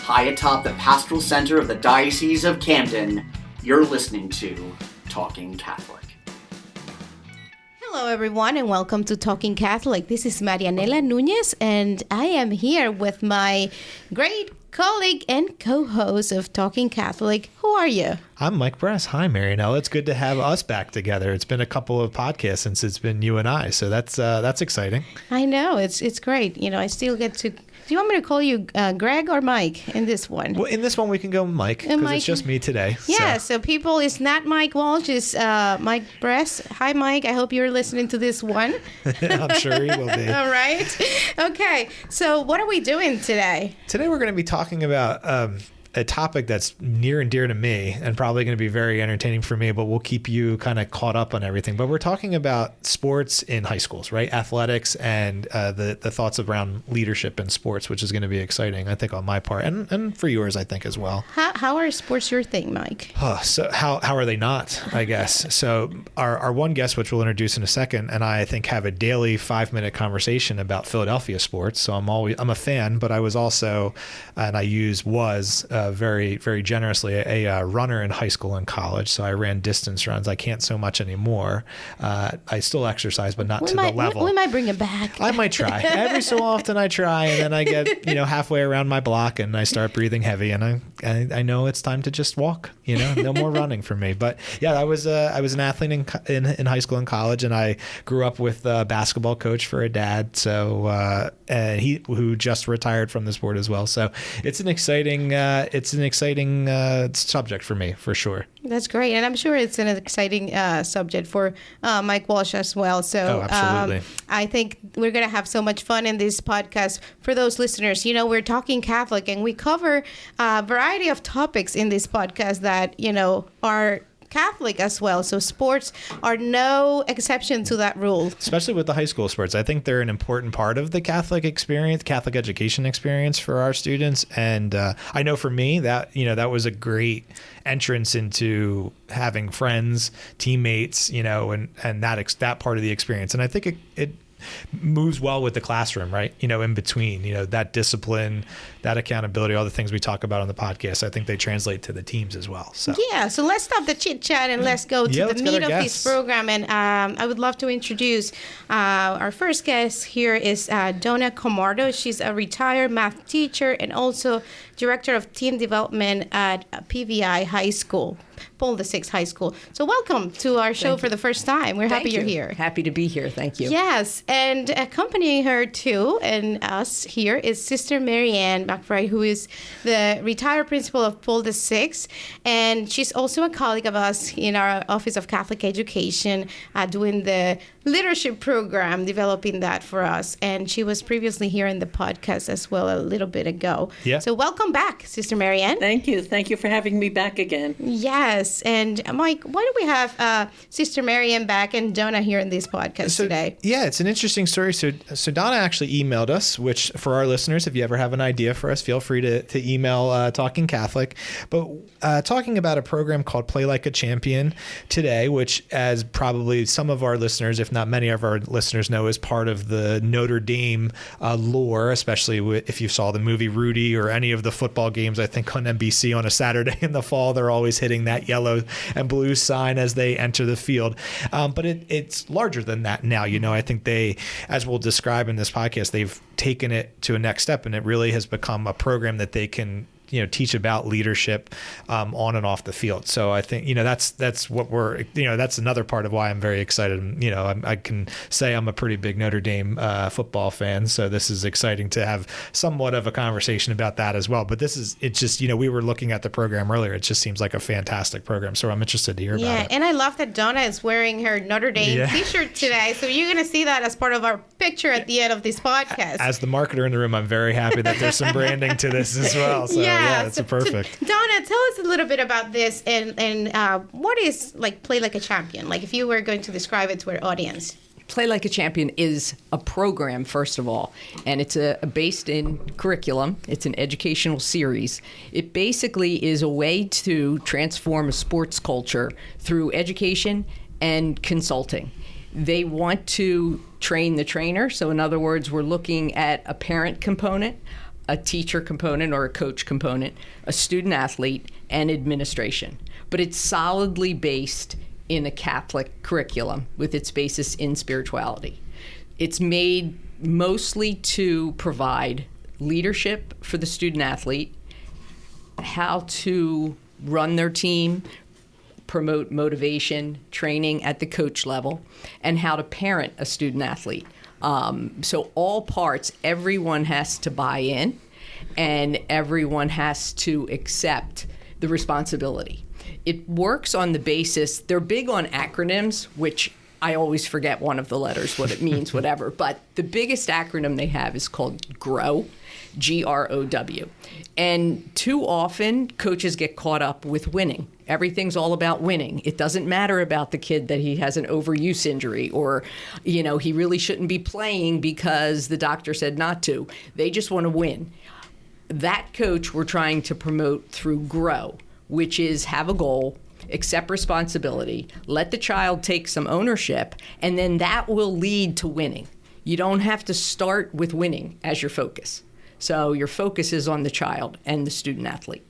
high atop the pastoral center of the Diocese of Camden, you're listening to Talking Catholic. Hello, everyone, and welcome to Talking Catholic. This is Marianela Nunez, and I am here with my great colleague and co-host of Talking Catholic. Who are you? I'm Mike Bress. Hi, Marianela. It's good to have us back together. It's been a couple of podcasts since it's been you and I, so that's exciting. I know. It's great. You know, I still get to... Do you want me to call you Greg or Mike in this one? Well, in this one, we can go Mike, because it's just me today. Yeah, so people, it's not Mike Walsh, it's Mike Bress. Hi, Mike. I hope you're listening to this one. I'm sure he will be. All right. Okay, so what are we doing today? Today, we're going to be talking about a topic that's near and dear to me and probably going to be very entertaining for me, but we'll keep you kind of caught up on everything. But we're talking about sports in high schools, right? Athletics and the thoughts around leadership in sports, which is going to be exciting, I think, on my part and for yours, I think, as well. How are sports your thing, Mike? So how are they not, I guess? So our one guest, which we'll introduce in a second, and I think have a daily 5-minute conversation about Philadelphia sports. So I'm a fan, but I was also, and was very, very generously a runner in high school and college. So I ran distance runs. I can't so much anymore. I still exercise, but not to the level. We might bring it back. I might try. Every so often I try, and then I get halfway around my block and I start breathing heavy, and I know it's time to just walk. No more running for me. But yeah, I was an athlete in high school and college, and I grew up with a basketball coach for a dad. So and he who just retired from the sport as well. So it's an exciting subject for me, for sure. That's great. And I'm sure it's an exciting subject for Mike Walsh as well. So absolutely. I think we're going to have so much fun in this podcast. For those listeners, we're talking Catholic, and we cover a variety of topics in this podcast that, are Catholic as well. So sports are no exception to that rule. Especially with the high school sports. I think they're an important part of the Catholic experience, Catholic education experience for our students. And I know for me that, that was a great entrance into having friends, teammates, and that part of the experience. And I think it moves well with the classroom, right? In between, that discipline, that accountability, all the things we talk about on the podcast, I think they translate to the teams as well. So so let's stop the chit chat and let's go to the meat of this program. And I would love to introduce our first guest here is Donna Camardo. She's a retired math teacher and also director of team development at PVI High School, Paul VI High School. So welcome to our show for the first time. We're happy you're here. Happy to be here. Thank you. Yes, and accompanying her too and us here is Sister Marianne McCann, who is the retired principal of Paul VI, and she's also a colleague of us in our Office of Catholic Education, doing the leadership program, developing that for us. And she was previously here in the podcast as well a little bit ago. Yeah. So welcome back, Sister Marianne. Thank you. Thank you for having me back again. Yes. And Mike, why do we have Sister Marianne back and Donna here in this podcast today? Yeah, it's an interesting story. So Donna actually emailed us, which for our listeners, if you ever have an idea for us, feel free to email Talking Catholic. But talking about a program called Play Like a Champion today, which as probably some of our listeners, if not many of our listeners know, is part of the Notre Dame lore, especially if you saw the movie Rudy or any of the football games, I think on NBC on a Saturday in the fall, they're always hitting that yellow and blue sign as they enter the field. But it's larger than that now. I think they, as we'll describe in this podcast, they've taken it to a next step, and it really has become a program that they can teach about leadership on and off the field. So I think, that's what we're, that's another part of why I'm very excited. I can say I'm a pretty big Notre Dame football fan. So this is exciting to have somewhat of a conversation about that as well. But it's just, we were looking at the program earlier. It just seems like a fantastic program. So I'm interested to hear about it. Yeah, and I love that Donna is wearing her Notre Dame t-shirt today. So you're going to see that as part of our picture at the end of this podcast. As the marketer in the room, I'm very happy that there's some branding to this as well. So yeah, it's perfect. Donna, tell us a little bit about this and what is Play Like a Champion? Like if you were going to describe it to our audience. Play Like a Champion is a program, first of all, and it's based in curriculum. It's an educational series. It basically is a way to transform a sports culture through education and consulting. They want to train the trainer. So in other words, we're looking at a parent component, a teacher component or a coach component, a student athlete, and administration. But it's solidly based in a Catholic curriculum with its basis in spirituality. It's made mostly to provide leadership for the student athlete, how to run their team, promote motivation, training at the coach level, and how to parent a student athlete. So all parts, everyone has to buy in, and everyone has to accept the responsibility. It works on the basis, they're big on acronyms, which I always forget one of the letters, what it means, whatever. But the biggest acronym they have is called GROW, GROW. And too often, coaches get caught up with winning. Everything's all about winning. It doesn't matter about the kid that he has an overuse injury or, he really shouldn't be playing because the doctor said not to. They just want to win. That coach we're trying to promote through GROW, which is have a goal, accept responsibility, let the child take some ownership, and then that will lead to winning. You don't have to start with winning as your focus. So your focus is on the child and the student athlete.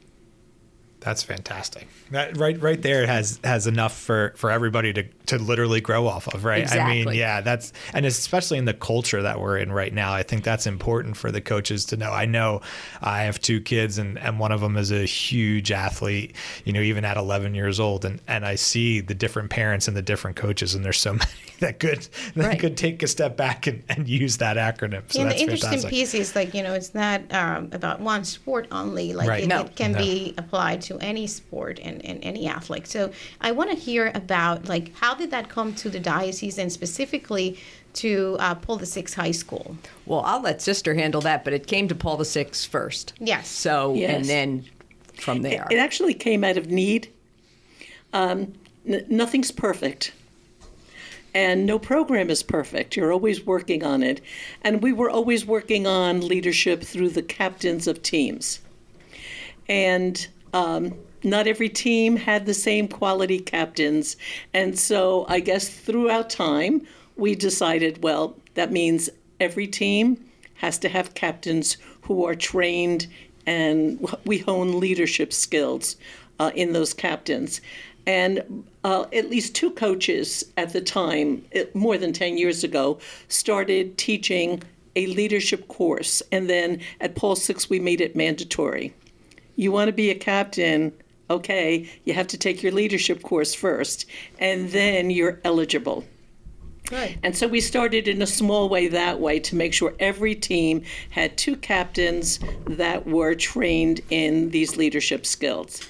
That's fantastic. That right there has enough for everybody to literally grow off of, right? Exactly. I mean, yeah, and especially in the culture that we're in right now, I think that's important for the coaches to know. I know I have 2 kids and one of them is a huge athlete, even at 11 years old. And I see the different parents and the different coaches, and there's so many that could take a step back and use that acronym. So and that's the interesting fantastic. piece is it's not about one sport only. It can be applied to any sport and any athlete. So I want to hear about how did that come to the diocese and specifically to Paul VI High School? Well, I'll let Sister handle that, but it came to Paul VI first. Yes. So, Yes. And then from there. It actually came out of need. Nothing's perfect. And no program is perfect. You're always working on it. And we were always working on leadership through the captains of teams. And not every team had the same quality captains. And so I guess throughout time, we decided, well, that means every team has to have captains who are trained, and we hone leadership skills in those captains. And at least 2 coaches at the time, more than 10 years ago, started teaching a leadership course. And then at Paul VI, we made it mandatory. You want to be a captain, okay, you have to take your leadership course first, and then you're eligible. Good. And so we started in a small way that way to make sure every team had 2 captains that were trained in these leadership skills.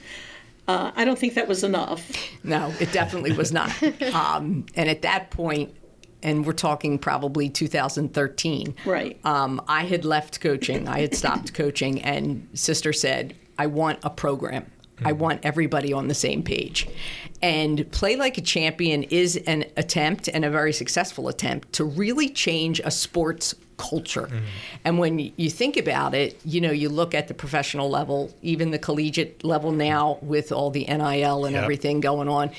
I don't think that was enough. No, it definitely was not. And at that point, and we're talking probably 2013. Right. I had left coaching. I had stopped coaching, and Sister said, I want a program. I want everybody on the same page. And Play Like a Champion is an attempt, and a very successful attempt, to really change a sports culture. Mm-hmm. And when you think about it, you look at the professional level, even the collegiate level now with all the NIL and everything going on,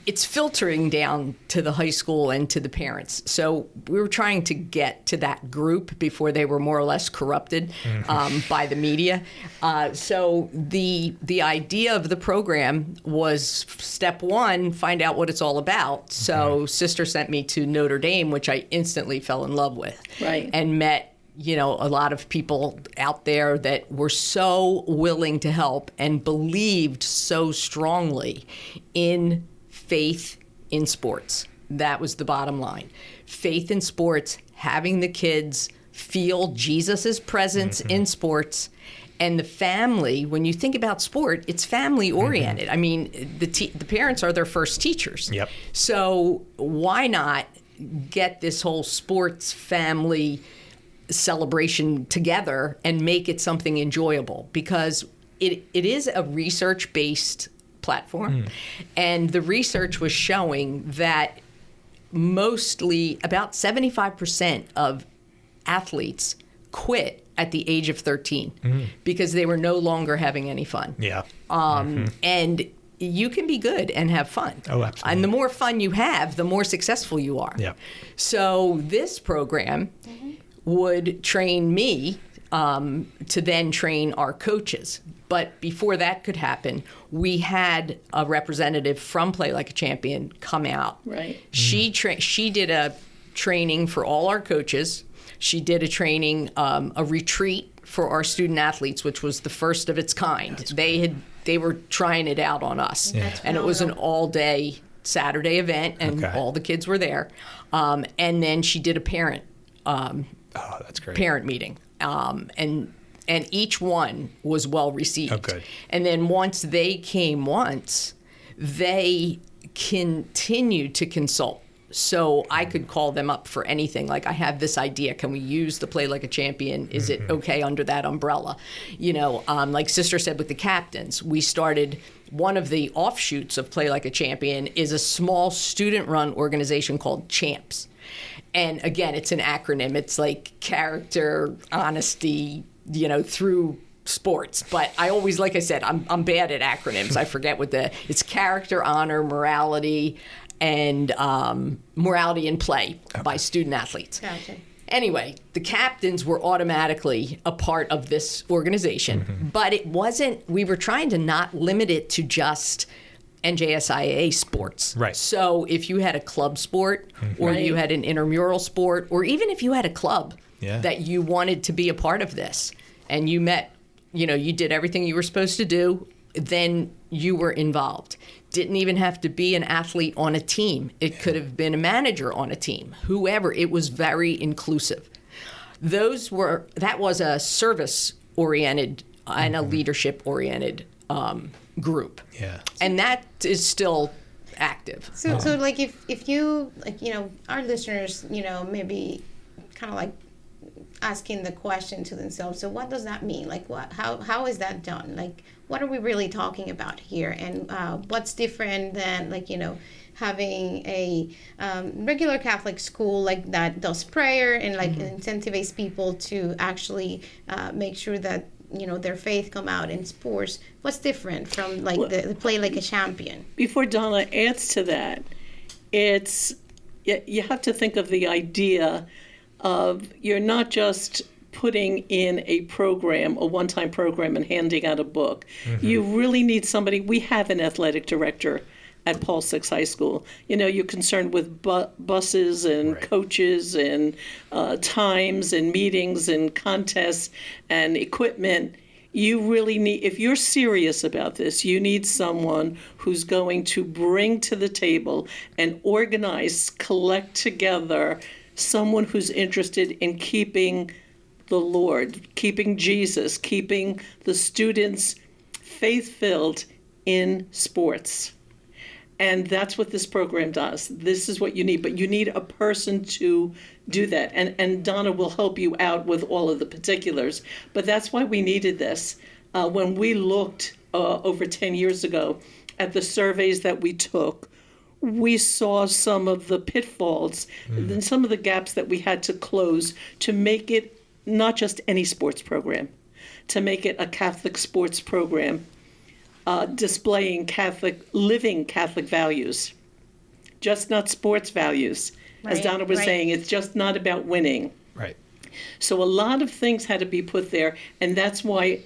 it's filtering down to the high school and to the parents. So we were trying to get to that group before they were more or less corrupted by the media. So the idea of the program was, step 1, find out what it's all about. So Sister sent me to Notre Dame, which I instantly fell in love with. Right. And met, a lot of people out there that were so willing to help and believed so strongly in faith in sports. That was the bottom line. Faith in sports, having the kids feel Jesus's presence in sports. And the family, when you think about sport, it's family oriented. I mean, the parents are their first teachers. Yep. So why not get this whole sports family celebration together and make it something enjoyable? Because it is a research-based platform. And the research was showing that mostly about 75% of athletes quit at the age of 13 because they were no longer having any fun. Yeah. And you can be good and have fun. Oh, absolutely. And the more fun you have, the more successful you are. Yeah. So this program would train me to then train our coaches. But before that could happen, we had a representative from Play Like a Champion come out. Right. She did a training for all our coaches. She did a training, a retreat for our student athletes, which was the first of its kind. They were trying it out on us, and it was an all-day Saturday event, and all the kids were there. And then she did a parent. That's great. Parent meeting, and each one was well received. Oh, good. And then once they came they continued to consult. So I could call them up for anything. Like, I have this idea. Can we use the Play Like a Champion? Is it okay under that umbrella? Like Sister said with the captains, we started one of the offshoots of Play Like a Champion is a small student-run organization called CHAMPS. And again, it's an acronym. It's like character, honesty, through sports. But I always, like I said, I'm bad at acronyms. I forget it's character, honor, morality, and morality in play by student athletes. Gotcha. Anyway, the captains were automatically a part of this organization, but it wasn't, we were trying to not limit it to just NJSIAA sports. Right. So if you had a club sport or you had an intramural sport, or even if you had a club that you wanted to be a part of this and you met, you did everything you were supposed to do, then you were involved. Didn't even have to be an athlete on a team. It could have been a manager on a team, whoever. It was very inclusive. That was a service-oriented and a leadership-oriented group. Yeah. And that is still active. So like if you, like, our listeners, maybe kind of like asking the question to themselves, so what does that mean? Like, how is that done? Like, what are we really talking about here? And what's different than, like, having a regular Catholic school like that does prayer and like incentivize people to actually make sure that their faith come out in sports? What's different from like the Play Like a Champion? Before Donna adds to that, you have to think of the idea of, you're not just putting in a program, a one-time program, and handing out a book. You really need somebody. We have an athletic director at Paul VI High School. You're concerned with buses and coaches and times and meetings and contests and equipment. You really need, if you're serious about this, you need someone who's going to bring to the table and organize, collect together, someone who's interested in keeping the Lord, keeping Jesus, keeping the students faith-filled in sports. And that's what this program does. This is what you need, but you need a person to do that. And Donna will help you out with all of the particulars. But that's why we needed this. When we looked over 10 years ago at the surveys that we took, we saw some of the pitfalls and some of the gaps that we had to close to make it not just any sports program, to make it a Catholic sports program, displaying living Catholic values, just not sports values. As Donna was saying, it's just not about winning. Right. So a lot of things had to be put there, and that's why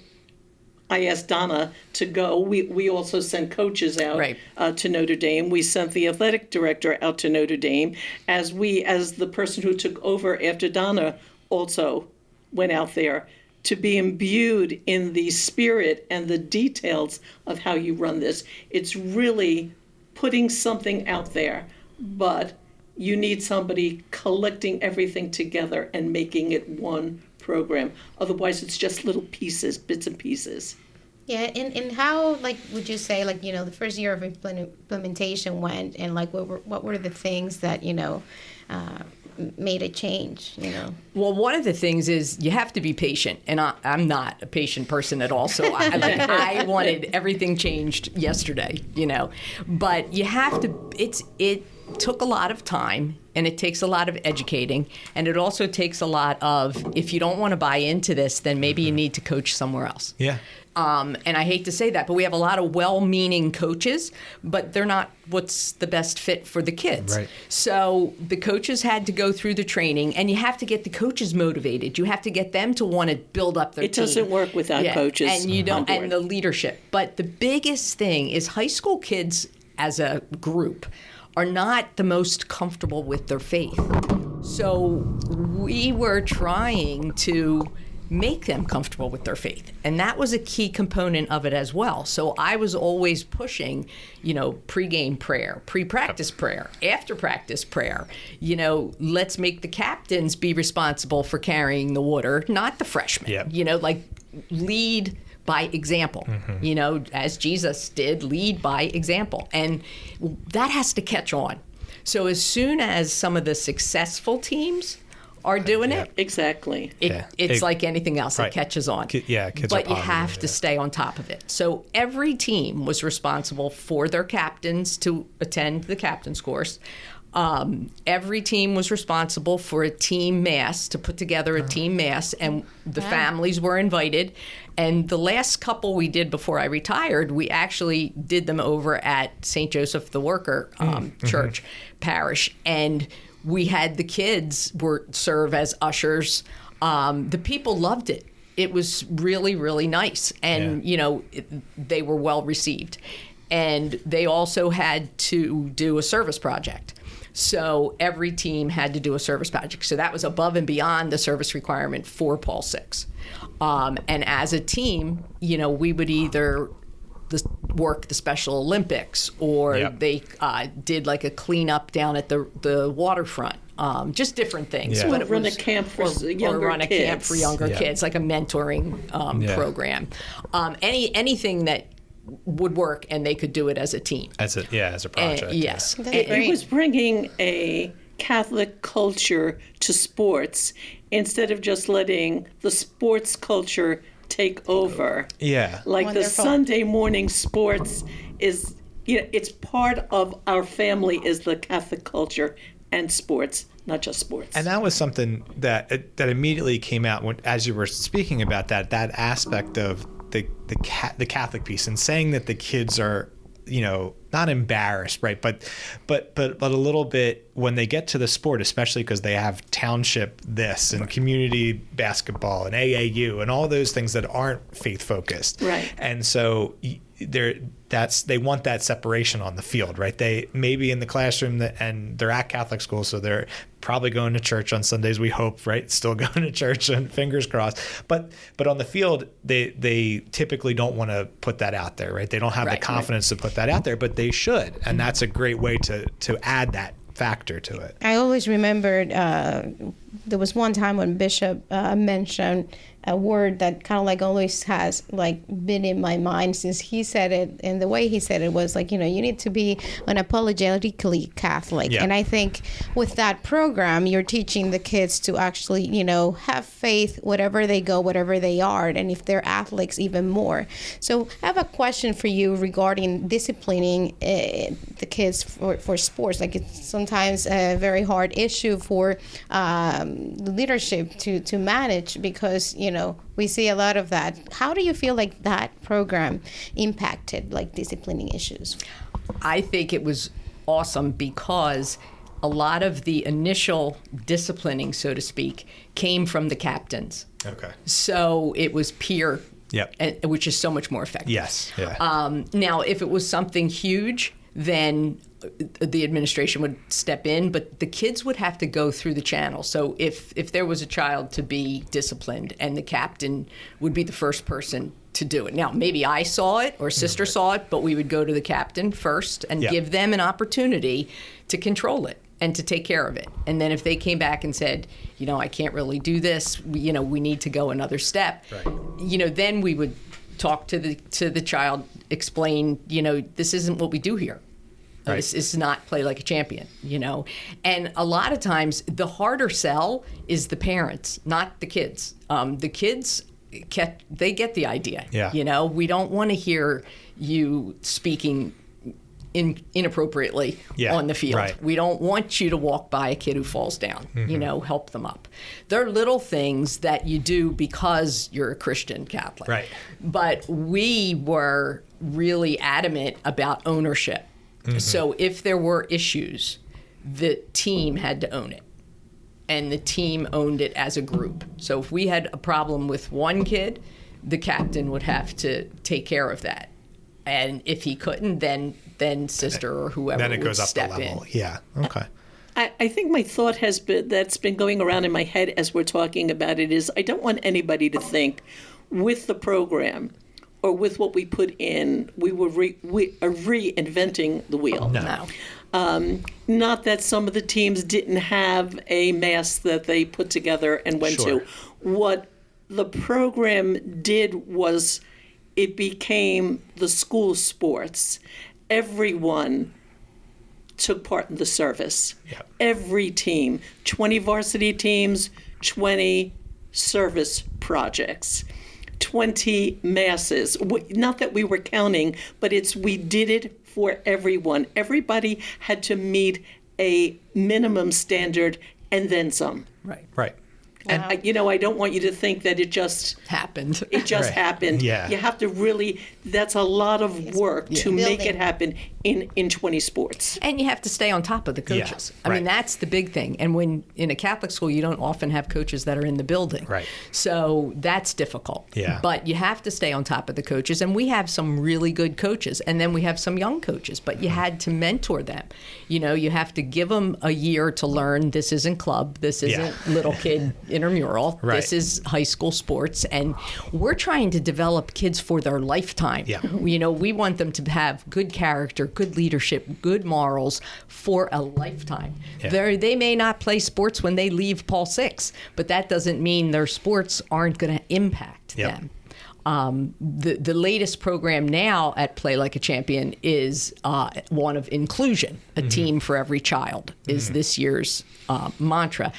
I asked Donna to go. We also sent coaches out to Notre Dame. We sent the athletic director out to Notre Dame, as the person who took over after Donna also went out there, to be imbued in the spirit and the details of how you run this. It's really putting something out there, but you need somebody collecting everything together and making it one program. Otherwise, it's just little pieces, bits and pieces. Yeah, and how, like, would you say, like, the first year of implementation went, and like what were the things that made a change? Well, one of the things is you have to be patient, and I'm not a patient person at all. So I wanted everything changed yesterday, But you have to. took a lot of time, and it takes a lot of educating, and it also takes a lot of, if you don't want to buy into this, then maybe you need to coach somewhere else. Yeah. And I hate to say that, but we have a lot of well-meaning coaches, but they're not what's the best fit for the kids. Right. So the coaches had to go through the training, and you have to get the coaches motivated. You have to get them to want to build up their team. It doesn't work without coaches. And you don't, on board. and the leadership. But the biggest thing is high school kids as a group are not the most comfortable with their faith. So we were trying to make them comfortable with their faith. And that was a key component of it as well. So I was always pushing, pre-game prayer, pre-practice prayer, after practice prayer. Let's make the captains be responsible for carrying the water, not the freshmen. Yep. Lead by example. As Jesus did, lead by example. And that has to catch on. So as soon as some of the successful teams are doing it. Exactly. It's like anything else. Right. It catches on. Kids but are you have to stay on top of it. So every team was responsible for their captains to attend the captain's course. Every team was responsible for a team mass, to put together a team mass, and the families were invited. And the last couple we did before I retired, we actually did them over at St. Joseph the Worker Church Parish. And we had the kids serve as ushers. The people loved it. It was really, really nice. And, they were well received. And they also had to do a service project. So every team had to do a service project. So that was above and beyond the service requirement for Paul VI. And as a team, we would either work the Special Olympics, or they did like a cleanup down at the waterfront. Just different things. Yeah. But run a camp for younger kids, like a mentoring program. Anything that would work, and they could do it as a team. As a project. Yes. It was bringing a Catholic culture to sports instead of just letting the sports culture take over. Yeah. Like Wonderful. the Sunday morning sports is, it's part of our family is the Catholic culture and sports, not just sports. And that was something that immediately came out as you were speaking about that aspect of the Catholic piece, and saying that the kids are, not embarrassed, right? But a little bit when they get to the sport, especially because they have township this and community basketball and AAU and all those things that aren't faith focused. Right. And so they want that separation on the field, right? They may be in the classroom and they're at Catholic school, so they're probably going to church on Sundays, we hope, right? Still going to church, and fingers crossed. But on the field, they typically don't want to put that out there, right? They don't have the confidence to put that out there, but they should. And that's a great way to add that factor to it. I always remembered there was one time when Bishop mentioned a word that kind of like always has like been in my mind since he said it, and the way he said it was like, you need to be unapologetically Catholic. Yeah. And I think with that program, you're teaching the kids to actually, have faith wherever they go, whatever they are, and if they're athletes, even more. So I have a question for you regarding disciplining the kids for sports. Like, it's sometimes a very hard issue for leadership to manage, because we see a lot of that. How do you feel like that program impacted like disciplining issues? I think it was awesome because a lot of the initial disciplining, so to speak, came from the captains. Okay. So it was peer, Yep. which is so much more effective. Yes. Yeah. Now, if it was something huge, then the administration would step in, but the kids would have to go through the channel. So if there was a child to be disciplined, and the captain would be the first person to do it. Now, maybe I saw it or sister saw it, but we would go to the captain first and give them an opportunity to control it and to take care of it. And then if they came back and said, I can't really do this, we need to go another step, Right. Then we would talk to the child, explain, this isn't what we do here. Right. This is not play like a champion, And a lot of times the harder sell is the parents, not the kids. The kids, they get the idea. Yeah. We don't want to hear you speaking inappropriately on the field. Right. We don't want you to walk by a kid who falls down, help them up. They're little things that you do because you're a Christian Catholic. Right. But we were really adamant about ownership. So if there were issues, the team had to own it. And the team owned it as a group. So if we had a problem with one kid, the captain would have to take care of that. And if he couldn't, then sister or whoever then it would goes up step the level. in. Yeah. Okay. I think my thought has been that's been going around in my head as we're talking about it is I don't want anybody to think with the program or with what we put in, we were reinventing the wheel. No. Not that some of the teams didn't have a mass that they put together and went Sure. to. What the program did was it became the school sports. Everyone took part in the service. Yep. Every team, 20 varsity teams, 20 service projects. 20 masses. Not that we were counting, but we did it for everyone. Everybody had to meet a minimum standard and then some. Right. And I don't want you to think that it just Happened. happened. Yeah. You have to really, that's a lot of work to make Building. it happen in 20 sports. And you have to stay on top of the coaches. Yeah, I mean, right. that's the big thing. And when in a Catholic school, you don't often have coaches that are in the building. Right. So that's difficult. Yeah. But you have to stay on top of the coaches. And we have some really good coaches. And then we have some young coaches. But you had to mentor them. You have to give them a year to learn this isn't club. This isn't little kid intramural. Right. This is high school sports. And we're trying to develop kids for their lifetime. Yeah. We want them to have good character, good leadership, good morals for a lifetime. Yeah. They may not play sports when they leave Paul VI, but that doesn't mean their sports aren't going to impact Yep. them. The latest program now at Play Like a Champion is one of inclusion. A team for every child is this year's mantra.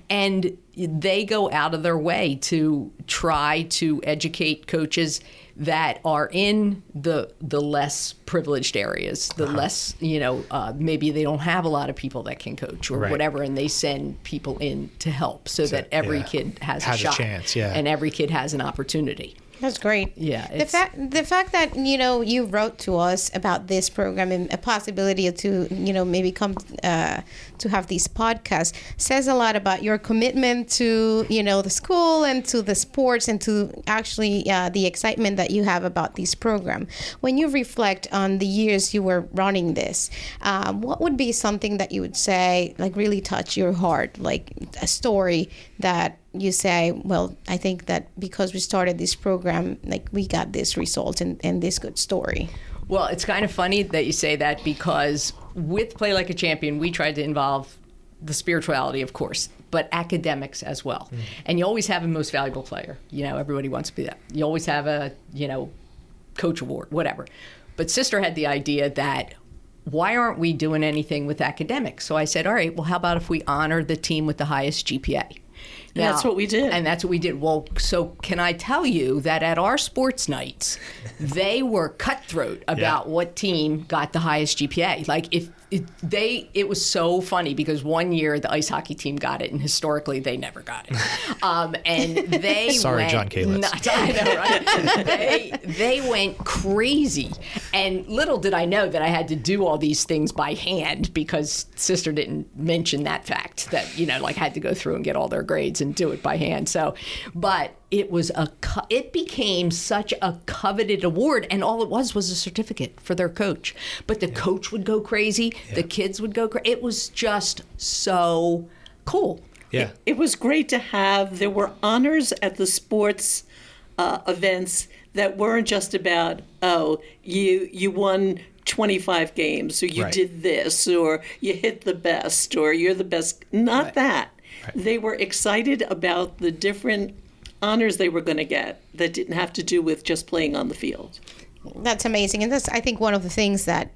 And they go out of their way to try to educate coaches that are in the less privileged areas, the less, maybe they don't have a lot of people that can coach or Right. whatever, and they send people in to help so that every kid has a shot chance, yeah. and every kid has an opportunity. That's great. Yeah, The fact that you wrote to us about this program and a possibility to maybe come to have these podcasts says a lot about your commitment to the school and to the sports and to actually the excitement that you have about this program. When you reflect on the years you were running this, what would be something that you would say like really touch your heart, like a story that you say, well, I think that because we started this program, like we got this result and this good story. Well, it's kind of funny that you say that because with Play Like a Champion, we tried to involve the spirituality, of course, but academics as well. And you always have a most valuable player. Everybody wants to be that. You always have a, coach award, whatever. But Sister had the idea that why aren't we doing anything with academics? So I said, all right, well, how about if we honor the team with the highest GPA? Now, That's what we did. And that's what we did. Well, so can I tell you that at our sports nights, they were cutthroat about what team got the highest GPA. Like it was so funny because one year the ice hockey team got it, and historically they never got it. And they Sorry, went John Kalitz. nuts. I know, right? They went crazy, and little did I know that I had to do all these things by hand because Sister didn't mention that fact that had to go through and get all their grades and do it by hand. So, but it became such a coveted award, and all it was a certificate for their coach. But the coach would go crazy, the kids would go crazy. It was just so cool. Yeah. It was great to have. There were honors at the sports events that weren't just about, you won 25 games, or you did this, or you hit the best, or you're the best. Not that. Right. They were excited about the different honors they were going to get that didn't have to do with just playing on the field. That's amazing. And that's, I think, one of the things that,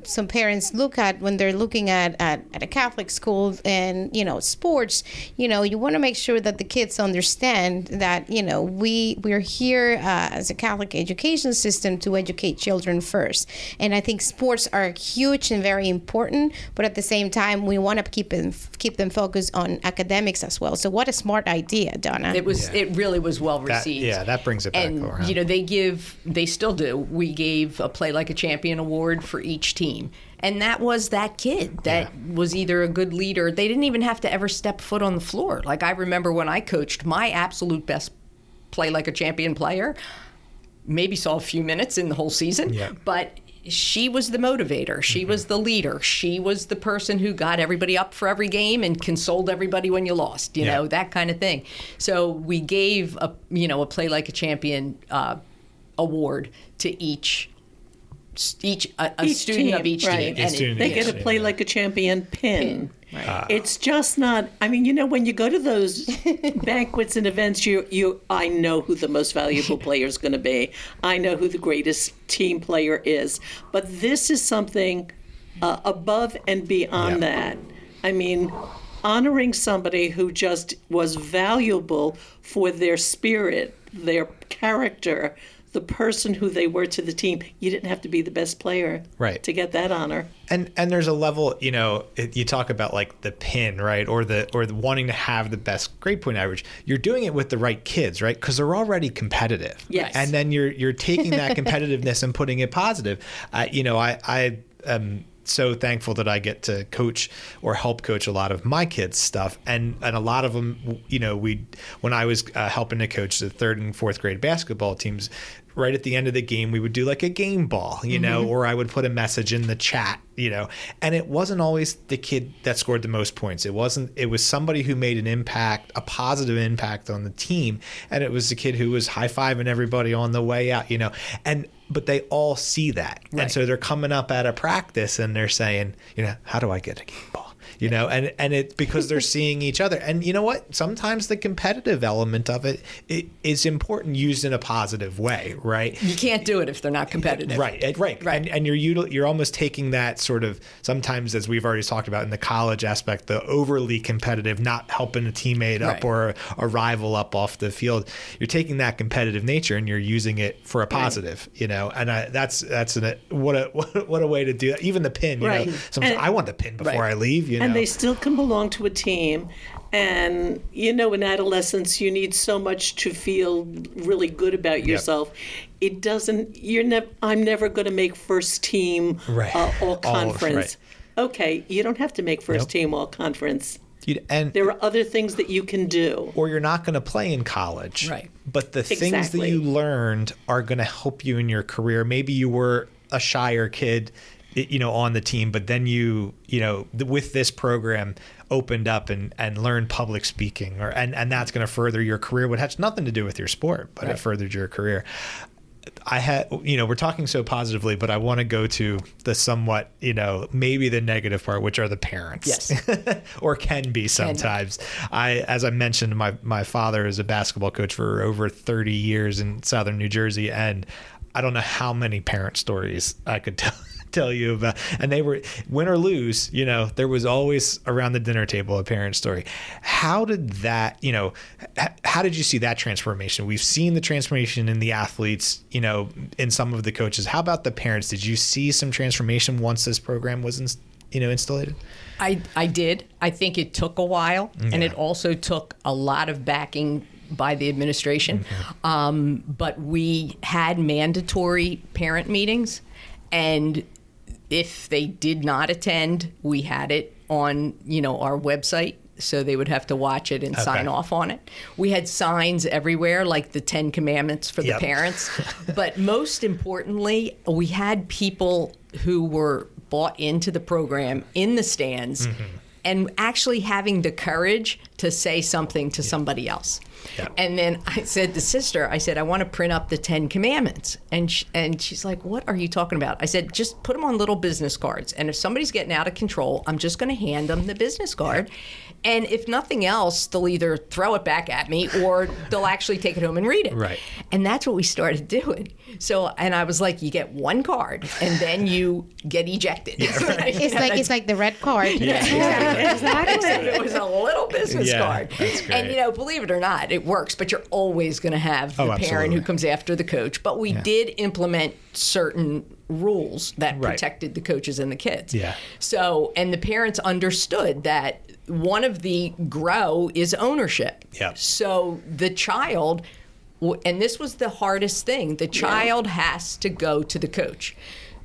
some parents look at when they're looking at a Catholic school and, sports. You want to make sure that the kids understand that, we're here as a Catholic education system to educate children first. And I think sports are huge and very important, but at the same time, we want to keep them focused on academics as well. So what a smart idea, Donna. It really was well received. That brings it back around. They still do. We gave a Play Like a Champion award for each team. And that was that kid that was either a good leader. They didn't even have to ever step foot on the floor. Like, I remember when I coached, my absolute best Play Like a Champion player maybe saw a few minutes in the whole season, but she was the motivator. She was the leader. She was the person who got everybody up for every game and consoled everybody when you lost, you know, that kind of thing. So we gave a Play Like a Champion award to each student team, of each right. team. And they get a Play Like a Champion pin. Right. It's just not, when you go to those banquets and events, I know who the most valuable player is going to be. I know who the greatest team player is. But this is something above and beyond that. Honoring somebody who just was valuable for their spirit, their character, the person who they were to the team. You didn't have to be the best player to get that honor. And there's a level, you talk about like the pin, right? Or the wanting to have the best grade point average. You're doing it with the right kids, right? Because they're already competitive. Yes. And then you're taking that competitiveness and putting it positive. I am so thankful that I get to coach or help coach a lot of my kids' stuff. And a lot of them, when I was helping to coach the 3rd and 4th grade basketball teams, right at the end of the game, we would do like a game ball, or I would put a message in the chat, and it wasn't always the kid that scored the most points. It was somebody who made an impact, a positive impact on the team. And it was the kid who was high-fiving everybody on the way out, but they all see that. Right. And so they're coming up at a practice and they're saying, how do I get a game ball? And it's because they're seeing each other. And you know what? Sometimes the competitive element of it is important used in a positive way, right? You can't do it if they're not competitive. Right. And you're almost taking that sort of, sometimes, as we've already talked about in the college aspect, the overly competitive, not helping a teammate up or a rival up off the field. You're taking that competitive nature and you're using it for a positive, and that's what a way to do that. Even the pin, sometimes I want the pin before I leave, And they still can belong to a team. And, in adolescence, you need so much to feel really good about yourself. It doesn't, I'm never going to make first team all conference. Okay, you don't have to make first team all conference. And there are other things that you can do. Or you're not going to play in college. Right. But the things that you learned are going to help you in your career. Maybe you were a shyer kid, on the team, but then you with this program opened up and learned public speaking, and that's going to further your career. What has nothing to do with your sport, but it furthered your career. We're talking so positively, but I want to go to the somewhat, maybe the negative part, which are the parents. Yes. Or can be sometimes. As I mentioned, my father is a basketball coach for over 30 years in Southern New Jersey, and I don't know how many parent stories I could tell you about, and they were, win or lose, there was always around the dinner table a parent story. How did that, how did you see that transformation? We've seen the transformation in the athletes, in some of the coaches. How about the parents? Did you see some transformation once this program was installed? I did. I think it took a while, and it also took a lot of backing by the administration. But we had mandatory parent meetings, and if they did not attend, we had it on, our website, so they would have to watch it and sign off on it. We had signs everywhere, like the 10 Commandments for the parents. But most importantly, we had people who were bought into the program in the stands and actually having the courage to say something to somebody else. Yeah. And then I said to sister, I want to print up the 10 commandments. And she's like, what are you talking about? I said, just put them on little business cards. And if somebody's getting out of control, I'm just going to hand them the business card. And if nothing else, they'll either throw it back at me or they'll actually take it home and read it. Right. And that's what we started doing. So, and I was like, you get one card and then you get ejected. Yeah, right. It's like the red card. Exactly. It was a little business card. That's great. And, believe it or not, it works, but you're always going to have the parent absolutely. who comes after the coach. But we did implement certain rules that protected the coaches and the kids. Yeah. So, and the parents understood that one of the grow is ownership. Yeah. So the child, and this was the hardest thing, the child has to go to the coach.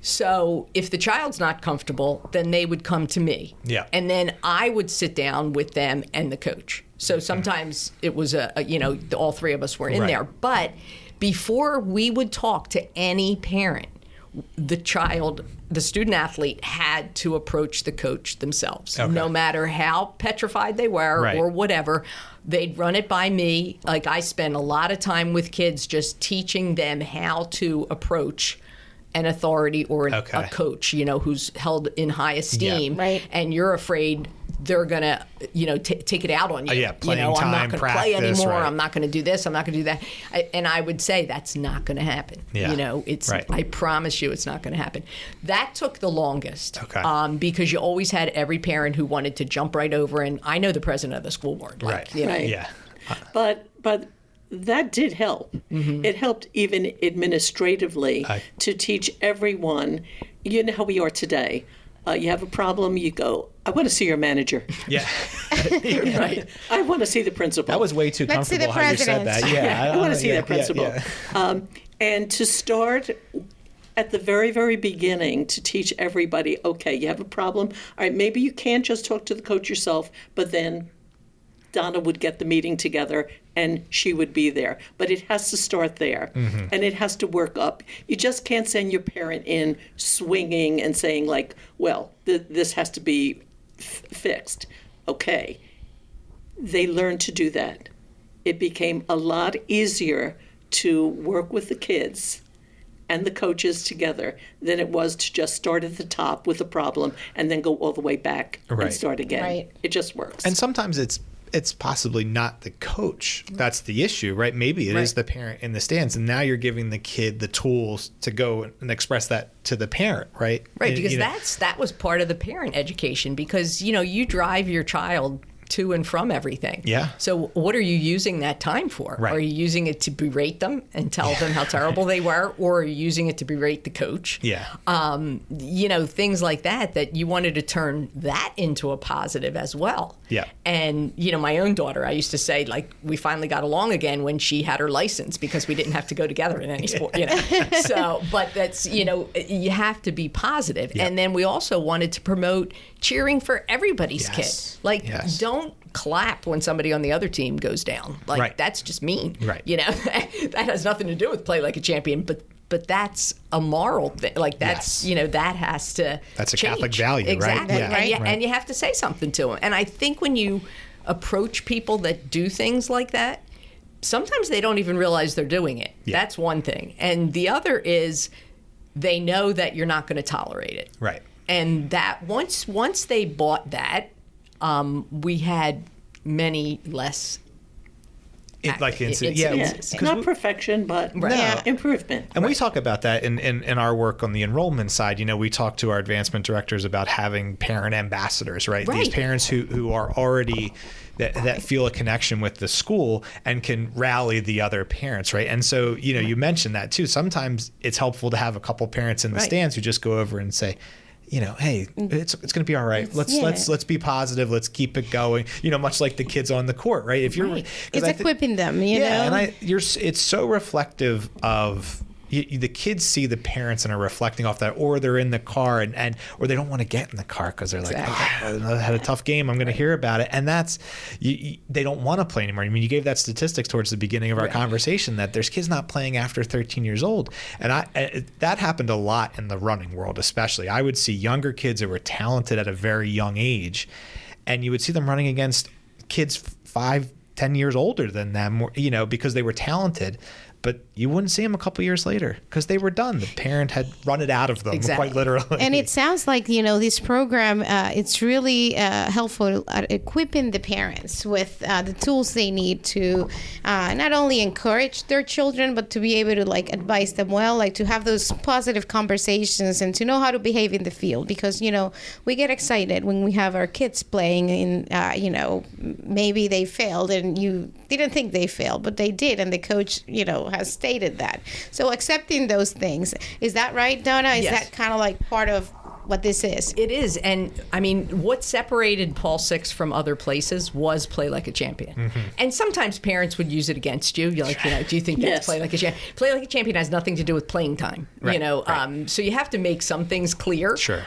So if the child's not comfortable, then they would come to me. Yeah. And then I would sit down with them and the coach. So sometimes it was all three of us were in there. But before we would talk to any parent, the student athlete had to approach the coach themselves. Okay. No matter how petrified they were or whatever, they'd run it by me. Like I spend a lot of time with kids just teaching them how to approach an authority or a coach, who's held in high esteem. Yeah. Right. And you're afraid they're going to, take it out on you. Playing I'm time, not going to practice, play anymore. right. I'm not going to do this. I'm not going to do that. And I would say that's not going to happen. Yeah. I promise you it's not going to happen. That took the longest. Okay. Because you always had every parent who wanted to jump right over. And I know the president of the school board. Right. Right. But that did help. Mm-hmm. It helped even administratively to teach everyone. You know how we are today. You have a problem, you go, I want to see your manager. Yeah. Right. I want to see the principal. That was way too Let's see comfortable the how you said president. that. Yeah. I want to see that yeah, principal. yeah. And to start at the very, very beginning to teach everybody, okay, you have a problem. All right, maybe you can't just talk to the coach yourself, but then Donna would get the meeting together and she would be there. But it has to start there, and it has to work up. You just can't send your parent in swinging and saying like, well, this has to be fixed. Okay. They learned to do that. It became a lot easier to work with the kids and the coaches together than it was to just start at the top with a problem and then go all the way back and start again. Right. It just works. And sometimes it's possibly not the coach that's the issue, right? Maybe it is the parent in the stands, and now you're giving the kid the tools to go and express that to the parent, right? Right, And, because that was part of the parent education, because you drive your child to and from everything. Yeah. So what are you using that time for? Right. Are you using it to berate them and tell them how terrible they were, or are you using it to berate the coach? Yeah. Things like that you wanted to turn that into a positive as well. Yeah. And, my own daughter, I used to say, like, we finally got along again when she had her license because we didn't have to go together in any sport, So, but that's, you have to be positive. Yeah. And then we also wanted to promote cheering for everybody's Yes. kid. Like, Yes. don't clap when somebody on the other team goes down. Like, that's just mean. Right. That has nothing to do with play like a champion, but that's a moral thing. Like, that's, that has to That's a change. Catholic value, right? Exactly. Yeah. And you have to say something to them. And I think when you approach people that do things like that, sometimes they don't even realize they're doing it. Yeah. That's one thing. And the other is they know that you're not going to tolerate it. Right. And that once they bought that, we had many less incidents. Not perfection, but improvement. And we talk about that in our work on the enrollment side. We talk to our advancement directors about having parent ambassadors, right? These parents who are already that feel a connection with the school and can rally the other parents, right? And so, you mentioned that too. Sometimes it's helpful to have a couple parents in the stands who just go over and say, hey, it's going to be all right. Let's be positive. Let's keep it going. Much like the kids on the court, right? If you're, it's equipping them, know. And it's so reflective of. The kids see the parents and are reflecting off that, or they're in the car and or they don't want to get in the car because they're like, I had a tough game. I'm going to hear about it, and that's they don't want to play anymore. I mean, you gave that statistics towards the beginning of our conversation that there's kids not playing after 13 years old, and that happened a lot in the running world, especially. I would see younger kids that were talented at a very young age, and you would see them running against kids 5-10 years older than them, because they were talented. But you wouldn't see them a couple years later because they were done. The parent had run it out of them, quite literally. And it sounds like, this program, it's really helpful at equipping the parents with the tools they need to not only encourage their children, but to be able to advise them well, to have those positive conversations and to know how to behave in the field. Because, we get excited when we have our kids playing and, maybe they failed and you didn't think they failed, but they did. And the coach, has stated that. So accepting those things, is that right, Donna? Is Yes. that kind of part of what this is? It is. And I mean, what separated Paul VI from other places was play like a champion. Mm-hmm. And sometimes parents would use it against you. You're like, do you think that's play like a champion? Play like a champion has nothing to do with playing time, right. So you have to make some things clear. Sure.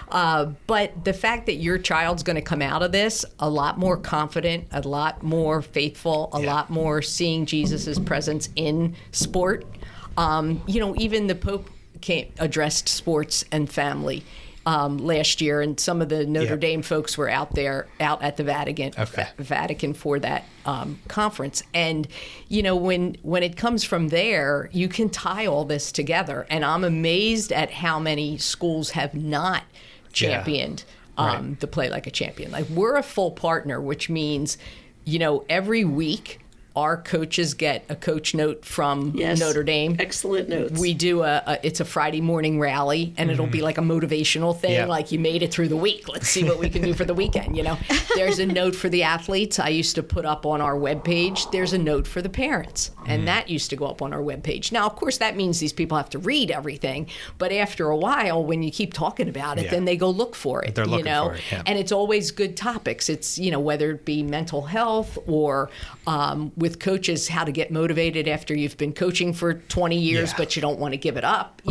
But the fact that your child's going to come out of this a lot more confident, a lot more faithful, a lot more seeing Jesus's presence in sport. Even the Pope addressed sports and family last year, and some of the Notre Dame folks were out at the Vatican for that conference. And when it comes from there, you can tie all this together. And I'm amazed at how many schools have not championed the Play Like a Champion. We're a full partner, which means every week our coaches get a coach note from Notre Dame. Excellent notes. We do it's a Friday morning rally, and it'll be like a motivational thing, like you made it through the week. Let's see what we can do for the weekend. There's a note for the athletes. I used to put up on our webpage. There's a note for the parents, and that used to go up on our webpage. Now, of course, that means these people have to read everything, but after a while, when you keep talking about it, then they go look for it. They're looking for it. Yeah. And it's always good topics. It's whether it be mental health or with coaches, how to get motivated after you've been coaching for 20 years, but you don't want to give it up,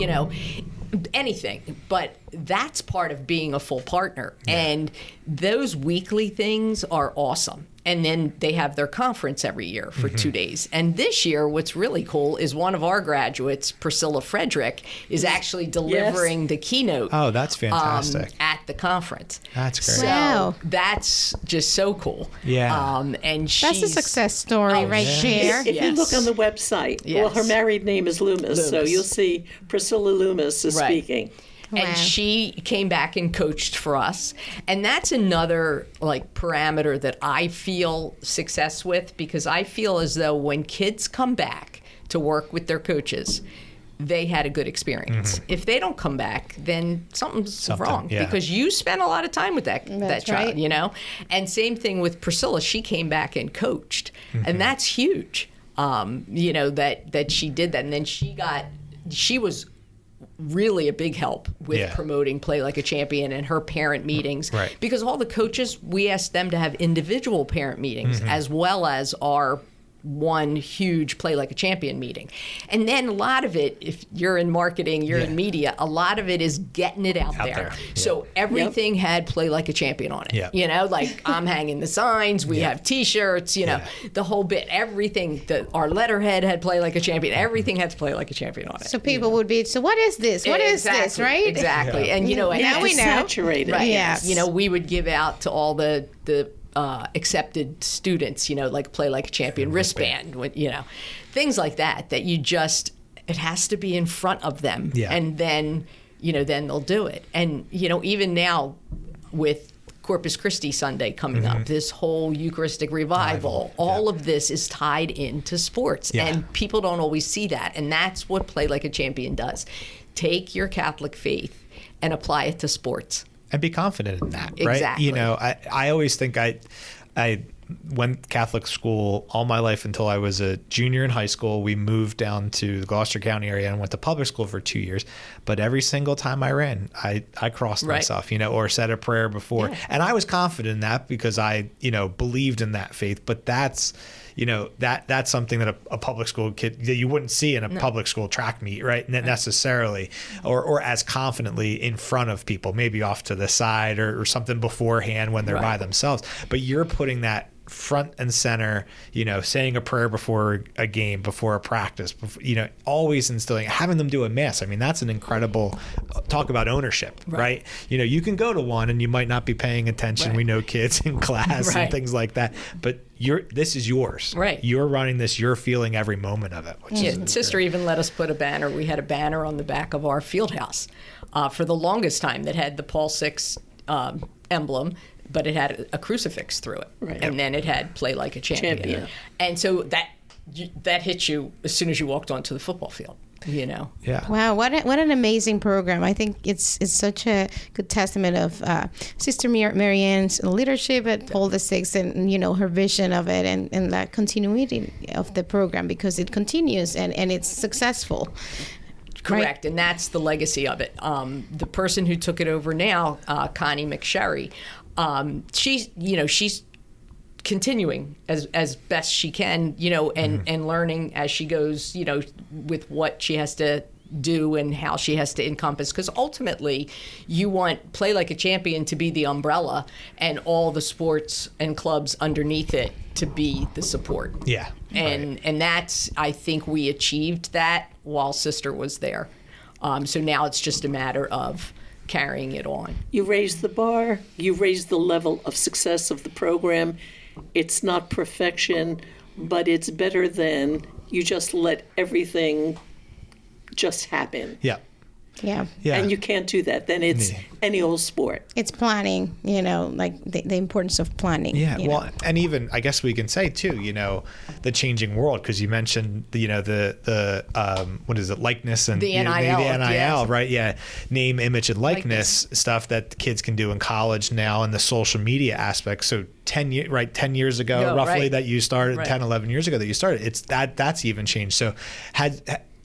anything. But that's part of being a full partner. And those weekly things are awesome. And then they have their conference every year for 2 days. And this year, what's really cool is one of our graduates, Priscilla Frederick, is actually delivering the keynote. Oh, that's fantastic. At the conference. That's great. So Wow. that's just so cool. Yeah. And That's a success story right there. If you look on the website, well, her married name is Loomis, so you'll see Priscilla Loomis is speaking. And Wow. she came back and coached for us. And that's another parameter that I feel success with, because I feel as though when kids come back to work with their coaches, they had a good experience. Mm-hmm. If they don't come back, then something's wrong, because you spent a lot of time with that child, And same thing with Priscilla. She came back and coached, and that's huge. That she did that, and then she was really a big help with promoting Play Like a Champion and her parent meetings, because all the coaches, we asked them to have individual parent meetings as well as our one huge Play Like a Champion meeting. And then a lot of it, if you're in marketing, you're in media, a lot of it is getting it out there. Yeah. So everything had Play Like a Champion on it. Yeah. I'm hanging the signs, we have t-shirts, the whole bit, everything, our letterhead had Play Like a Champion, everything had to Play Like a Champion on it. So people would be, so what is this? What is this, right? Exactly. And now we know. Saturated. Right. Yes. We would give out to all the accepted students, Play Like a Champion wristband, things like that you just, it has to be in front of them. Yeah. And then, then they'll do it. And, even now with Corpus Christi Sunday coming up, this whole Eucharistic revival, all of this is tied into sports. Yeah. And people don't always see that. And that's what Play Like a Champion does. Take your Catholic faith and apply it to sports. And be confident in that, right? Exactly. I always think I went Catholic school all my life until I was a junior in high school. We moved down to the Gloucester County area and went to public school for 2 years. But every single time I ran, I crossed myself, or said a prayer before. Yeah. And I was confident in that because I, believed in that faith. But that's, that's something that a public school kid, that you wouldn't see in a public school track meet, right? Necessarily, or as confidently in front of people, maybe off to the side or something beforehand when they're by themselves. But you're putting that front and center, saying a prayer before a game, before a practice, always instilling, having them do a mass. I mean, that's an incredible, talk about ownership, right? You can go to one and you might not be paying attention. We know kids in class and things like that, but this is yours. Right. You're running this. You're feeling every moment of it. Which is Sister even let us put a banner. We had a banner on the back of our field house for the longest time that had the Paul VI emblem, but it had a crucifix through it. Right. And then it had play like a champion. And so that hit you as soon as you walked onto the football field. Yeah. Wow, what an amazing program! I think it's such a good testament of Sister Marianne's leadership at Paul VI, and her vision of it, and that continuity of the program, because it continues and it's successful. Correct, and that's the legacy of it. The person who took it over now, Connie McSherry, she's continuing as best she can, and learning as she goes, with what she has to do and how she has to encompass. Because ultimately, you want Play Like a Champion to be the umbrella and all the sports and clubs underneath it to be the support. Yeah. And that's, I think we achieved that while Sister was there. So now it's just a matter of carrying it on. You raise the bar, you raise the level of success of the program. It's not perfection, but it's better than you just let everything just happen. Yeah. Yeah. And you can't do that. Then it's any old sport. It's planning, like the importance of planning. Yeah. Well, and even I guess we can say too, the changing world, because you mentioned the what is it, likeness and the NIL, the NIL, yes. right? Yeah. Name, image, and likeness stuff that the kids can do in college now, and the social media aspect. So 10 years ago, roughly, that you started, 10, 11 years ago that you started, it's that's even changed. So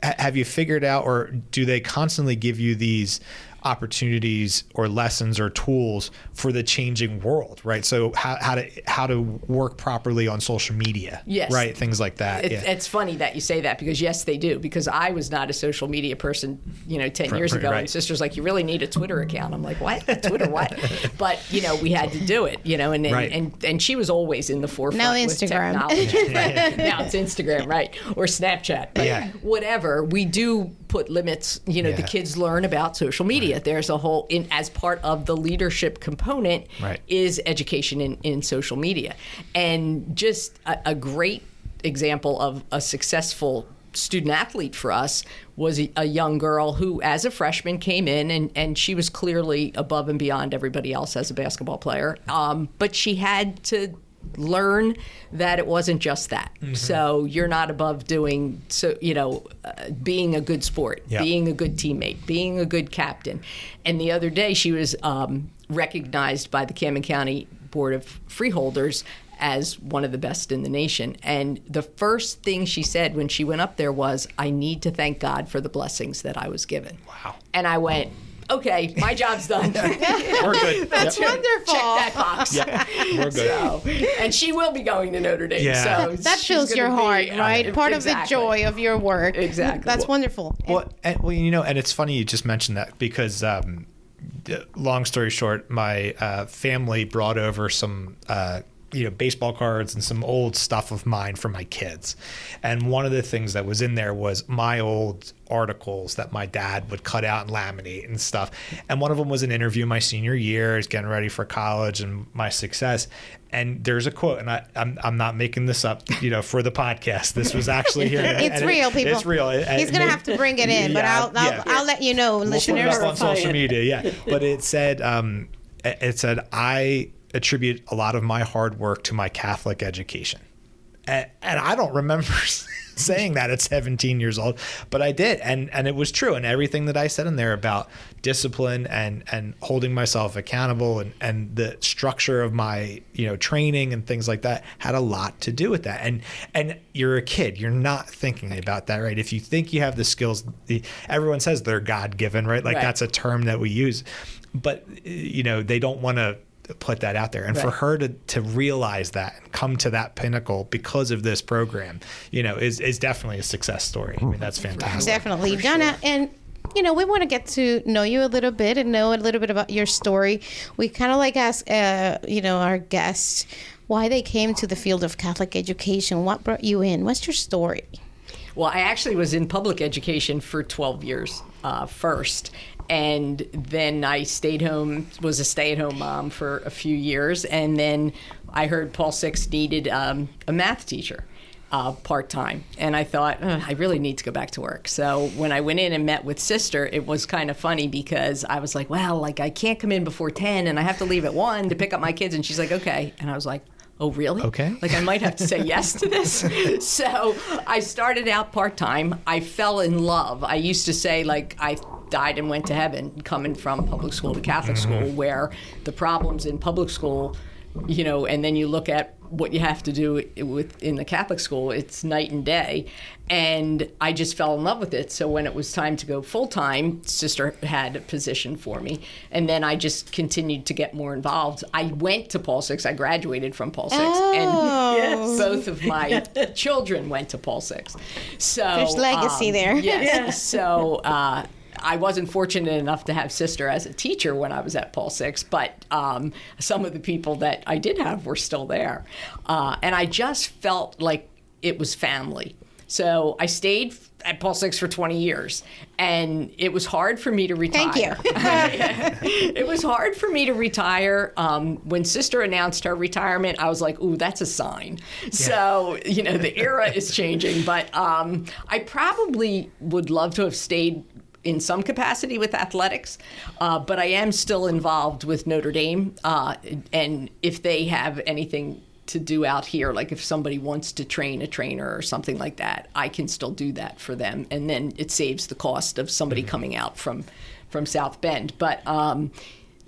have you figured out, or do they constantly give you these opportunities or lessons or tools for the changing world, right? So how to work properly on social media, yes, right? Things like that. It's funny that you say that, because yes, they do. Because I was not a social media person, 10 years ago, and Sister's like, you really need a Twitter account. I'm like, what? Twitter, what? But we had to do it, and she was always in the forefront. Now with Instagram. technology. Right. Now it's Instagram, right? Or Snapchat. But whatever, we do put limits. The kids learn about social media. Right. There's a whole, as part of the leadership component, is education in social media. And just a great example of a successful student athlete for us was a young girl who, as a freshman, came in and she was clearly above and beyond everybody else as a basketball player. But she had to learn that it wasn't just that. Mm-hmm. So you're not above doing being a good sport, being a good teammate, being a good captain. And the other day she was recognized by the Camden County Board of Freeholders as one of the best in the nation. And the first thing she said when she went up there was, I need to thank God for the blessings that I was given. Wow. And I went, okay, my job's done. We're good. That's wonderful. Check that box. We're good. And she will be going to Notre Dame. Yeah. So that fills your heart, right? Part of the joy of your work. Exactly. That's wonderful. Well, and it's funny you just mentioned that, because long story short, my family brought over some baseball cards and some old stuff of mine for my kids. And one of the things that was in there was my old articles that my dad would cut out and laminate and stuff. And one of them was an interview my senior year, is getting ready for college and my success. And there's a quote, and I'm not making this up, for the podcast. This was actually here. It's real, people. It's real. He's going to have to bring it in, but I'll let you know, listeners. We'll put it up on social media, But it said, I attribute a lot of my hard work to my Catholic education. And I don't remember saying that at 17 years old, but I did. And it was true. And everything that I said in there about discipline and holding myself accountable and the structure of my, training and things like that had a lot to do with that. And you're a kid, you're not thinking about that, right? If you think you have the skills, everyone says they're God-given, right? Like that's a term that we use, but they don't want to put that out there. And for her to realize that and come to that pinnacle because of this program, is definitely a success story. I mean, that's fantastic. Definitely. Donna, and we want to get to know you a little bit and know a little bit about your story. We kind of ask, our guests why they came to the field of Catholic education. What brought you in? What's your story? Well, I actually was in public education for 12 years first. And then I stayed home, was a stay-at-home mom for a few years, and then I heard Paul Six needed a math teacher. Part-time, and I thought I really need to go back to work. So when I went in and met with Sister, it was kind of funny because I was like, well, like I can't come in before 10 and I have to leave at 1 to pick up my kids, and she's like, okay. And I was like, oh, really? Okay. Like I might have to say yes to this. So I started out part-time. I fell in love. I used to say like I died and went to heaven coming from public school to Catholic school, where the problems in public school, you know, and then you look at what you have to do in the Catholic school, it's night and day. And I just fell in love with it. So when it was time to go full-time, Sister had a position for me. And then I just continued to get more involved. I went to Paul Six. I graduated from Paul Six. And both of my children went to Paul Six. So There's legacy there. Yes. Yeah. So I wasn't fortunate enough to have Sister as a teacher when I was at Paul Six, but some of the people that I did have were still there. And I just felt like it was family. So I stayed at Paul Six for 20 years, and it was hard for me to retire. Thank you. It was hard for me to retire. When Sister announced her retirement, I was like, ooh, that's a sign. Yeah. So, you know, the era is changing. But I probably would love to have stayed in some capacity with athletics, but I am still involved with Notre Dame. And if they have anything to do out here, like if somebody wants to train a trainer or something like that, I can still do that for them. And then it saves the cost of somebody coming out from South Bend. But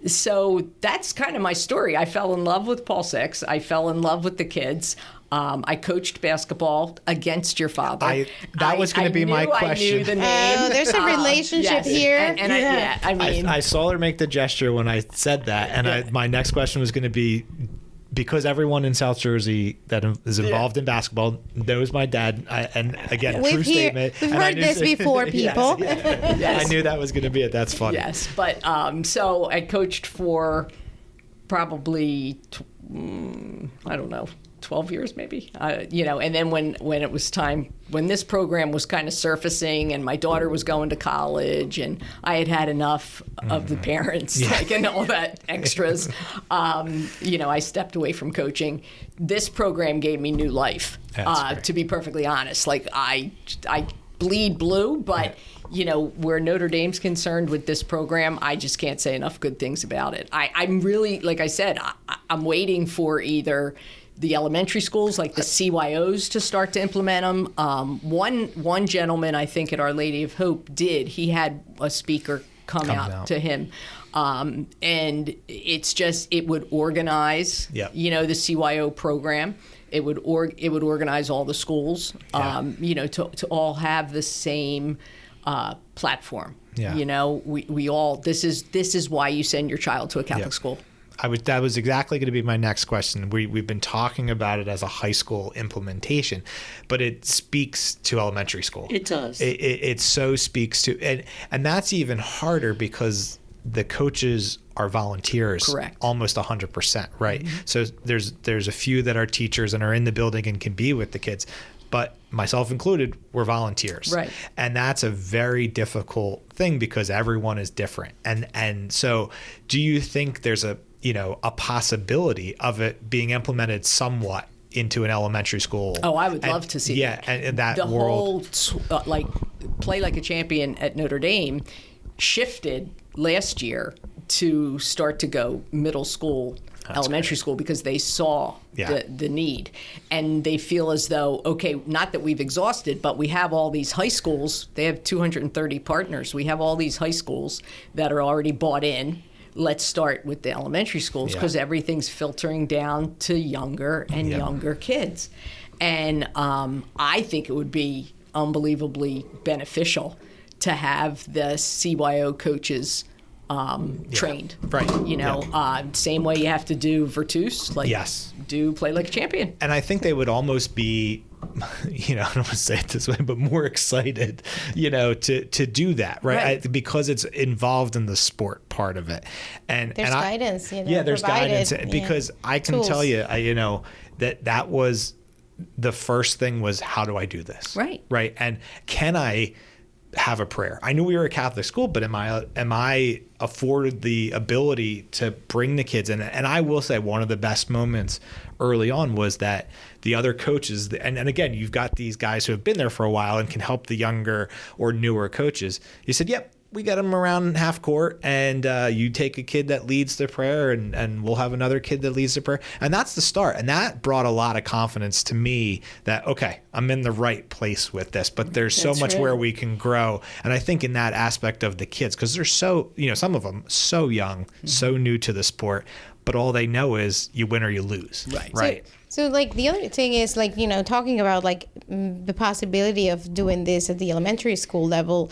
so that's kind of my story. I fell in love with Paul Six. I fell in love with the kids. I coached basketball against your father. That was going to be my question. I knew the name. Oh, there's a relationship yes. here. And I mean, I saw her make the gesture when I said that, and my next question was going to be, because everyone in South Jersey that is involved in basketball knows my dad, and again, true statement. We've heard this before, people. Yes. I knew that was going to be it. That's funny. Yes, but so I coached for probably, I don't know, 12 years maybe, you know, and then when it was time, when this program was kind of surfacing and my daughter was going to college and I had to of the parents, like, and all that extras, you know, I stepped away from coaching. This program gave me new life, to be perfectly honest. Like I bleed blue, but you know, where Notre Dame's concerned with this program, I just can't say enough good things about it. I'm really, like I said, I'm waiting for either the elementary schools, like the CYOs, to start to implement them. One gentleman, I think, at Our Lady of Hope did. He had a speaker come out to him. And it's just, it would organize, you know, the CYO program. It would organize all the schools, you know, to all have the same platform. Yeah. You know, we all, this is why you send your child to a Catholic school. That was exactly going to be my next question. We've been talking about it as a high school implementation, but it speaks to elementary school. It does. It so speaks to, and that's even harder because the coaches are volunteers. Correct. Almost 100%, right? Mm-hmm. So there's a few that are teachers and are in the building and can be with the kids, but myself included, we're volunteers. Right. And that's a very difficult thing because everyone is different. And so do you think there's a possibility of it being implemented somewhat into an elementary school? Oh, I would love to see that. Yeah, and that the world. whole, like, Play Like a Champion at Notre Dame shifted last year to start to go middle school, elementary school, because they saw the need. And they feel as though, okay, not that we've exhausted, but we have all these high schools. They have 230 partners. We have all these high schools that are already bought in. Let's start with the elementary schools because everything's filtering down to younger and younger kids. And I think it would be unbelievably beneficial to have the CYO coaches trained. Right. You know, same way you have to do Virtus, like do Play Like a Champion. And I think they would almost be, you know, I don't want to say it this way, but more excited, you know, to do that, right? Because it's involved in the sport part of it. And there's guidance, you know. Yeah, there's guidance because I can tell you, you know, that was the first thing was, how do I do this? Right. Right. And can I have a prayer. I knew we were a Catholic school, but am I afforded the ability to bring the kids in? And I will say one of the best moments early on was that the other coaches, and again, you've got these guys who have been there for a while and can help the younger or newer coaches. You said, yep, we got them around half court, and you take a kid that leads the prayer, and we'll have another kid that leads the prayer. And that's the start. And that brought a lot of confidence to me that, okay, I'm in the right place with this, but there's so much where we can grow. And I think in that aspect of the kids, because they're so, some of them so young, so new to the sport, but all they know is you win or you lose. Right. So like the other thing is like, talking about like the possibility of doing this at the elementary school level.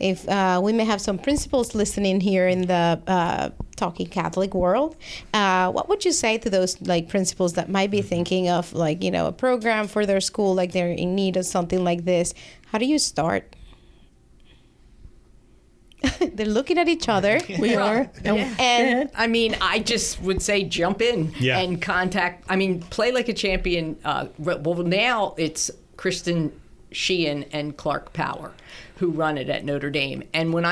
If we may have some principals listening here in the Talking Catholic world, what would you say to those like principals that might be thinking of like, a program for their school, like they're in need of something like this? How do you start? They're looking at each other. We are. And I mean, I just would say jump in and contact. I mean, Play Like a Champion. Well, now it's Kristen Sheehan and Clark Power who run it at Notre Dame. And when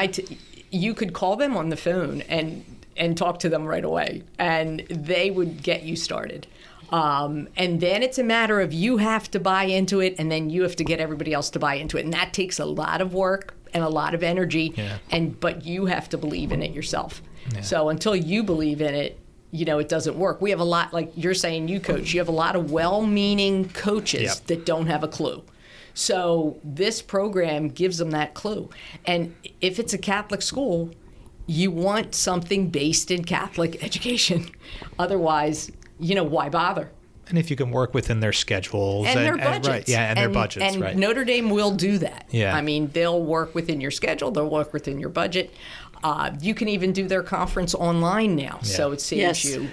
you could call them on the phone and talk to them right away, and they would get you started. And then it's a matter of you have to buy into it, and then you have to get everybody else to buy into it. And that takes a lot of work and a lot of energy, but you have to believe in it yourself. Yeah. So until you believe in it, it doesn't work. We have a lot, like you're saying, you coach, you have a lot of well-meaning coaches that don't have a clue. So this program gives them that clue. And if it's a Catholic school, you want something based in Catholic education. Otherwise, why bother? And if you can work within their schedules and their budgets. And their budgets, right. And Notre Dame will do that. Yeah. I mean, they'll work within your schedule. They'll work within your budget. You can even do their conference online now, so it saves you,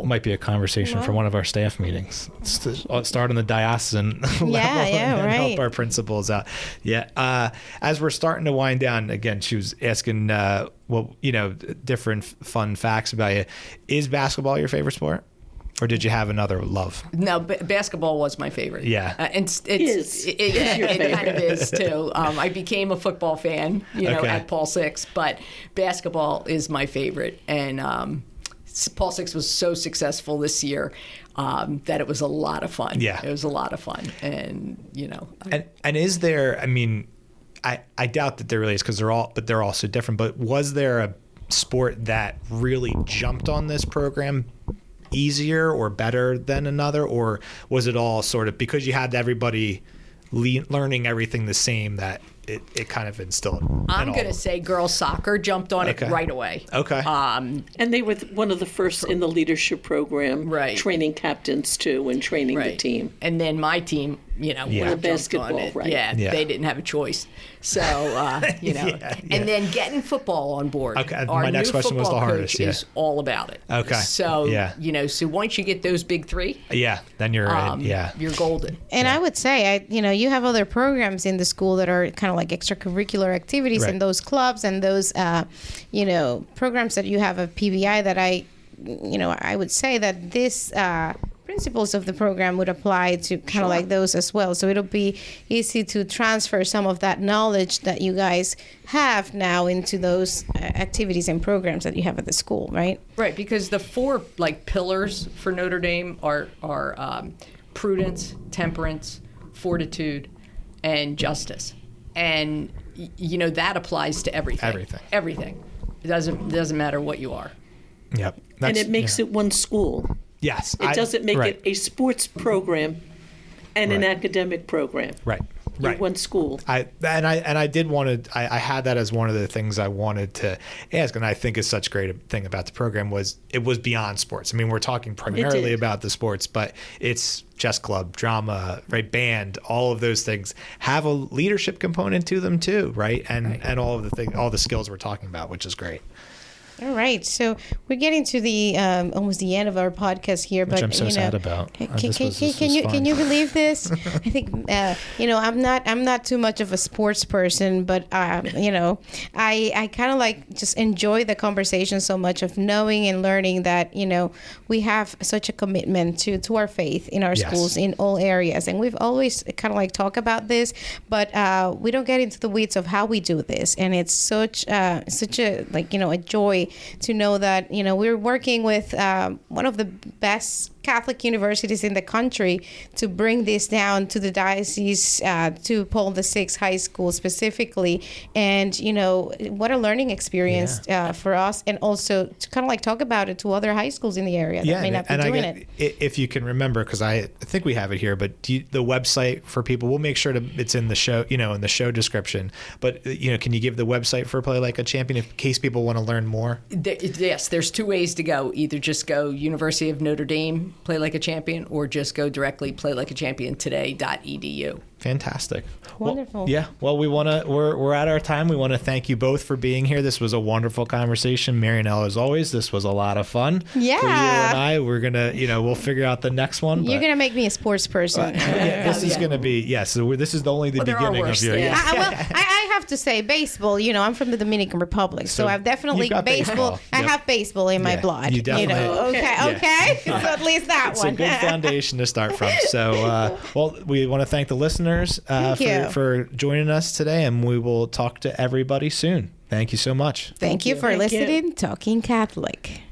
Might be a conversation for one of our staff meetings. Start on the diocesan level and help our principals out. Yeah. As we're starting to wind down, again, she was asking, different fun facts about you. Is basketball your favorite sport? Or did you have another love? No, basketball was my favorite. Yeah. It kind of is, too. I became a football fan, at Paul VI, but basketball is my favorite. And Paul VI was so successful this year that it was a lot of fun. Yeah. It was a lot of fun. And, And is there, I mean, I doubt that there really is because they're all so different, but was there a sport that really jumped on this program easier or better than another, or was it all sort of because you had everybody learning everything the same that it kind of instilled? I'm going to say girls soccer jumped on it right away. Okay. And they were one of the first in the leadership program, training captains too and training the team. And then my team, the basketball, right? Yeah, they didn't have a choice. So, and then getting football on board. Okay, our my next question was the hardest. Is all about it. Okay. So, so once you get those big three, then you're in. You're golden. And I would say, you have other programs in the school that are kind of like extracurricular activities and those clubs and those, programs that you have at PBI that I would say that this principles of the program would apply to kind of like those as well. So it'll be easy to transfer some of that knowledge that you guys have now into those activities and programs that you have at the school, right? Right, because the four pillars for Notre Dame are prudence, temperance, fortitude, and justice. And that applies to everything. Everything. It doesn't matter what you are. Yep. And it makes it one school. Yes. It doesn't make it a sports program and an academic program. Right. You're one school. I did want to. I had that as one of the things I wanted to ask, and I think is such a great thing about the program was it was beyond sports. I mean, we're talking primarily about the sports, but it's chess club, drama, band, all of those things have a leadership component to them too, right? And all of the all the skills we're talking about, which is great. All right, so we're getting to the almost the end of our podcast here, Which but I'm so sad about. Can you believe this? I think I'm not too much of a sports person, but I kind of like just enjoy the conversation so much of knowing and learning that we have such a commitment to our faith in our schools in all areas, and we've always kind of like talk about this, but we don't get into the weeds of how we do this, and it's such a a joy to know that we're working with one of the best Catholic universities in the country to bring this down to the diocese, to Paul VI High School specifically, and what a learning experience for us, and also to kind of like talk about it to other high schools in the area that may not be doing it. If you can remember, because I think we have it here, but the website for people, we'll make sure it's in the show, in the show description. But can you give the website for Play Like a Champion in case people want to learn more? Yes, there's two ways to go. Either just go University of Notre Dame, Play Like a Champion, or just go directly playlikeachampiontoday.edu. Fantastic. Wonderful. Well, we're at our time. We want to thank you both for being here. This was a wonderful conversation. Marianela, as always, this was a lot of fun. Yeah. For you and I, we're going to, we'll figure out the next one. You're going to make me a sports person. This is going to be, so this is only the beginning of your. Yeah. I have to say baseball, I'm from the Dominican Republic, so I've definitely baseball. I have baseball in my blood. You definitely. Okay. So at least that it's one. It's a good foundation to start from. So, we want to thank the listeners for joining us today, and we will talk to everybody soon. Thank you so much. Thank you for listening. Talking Catholic.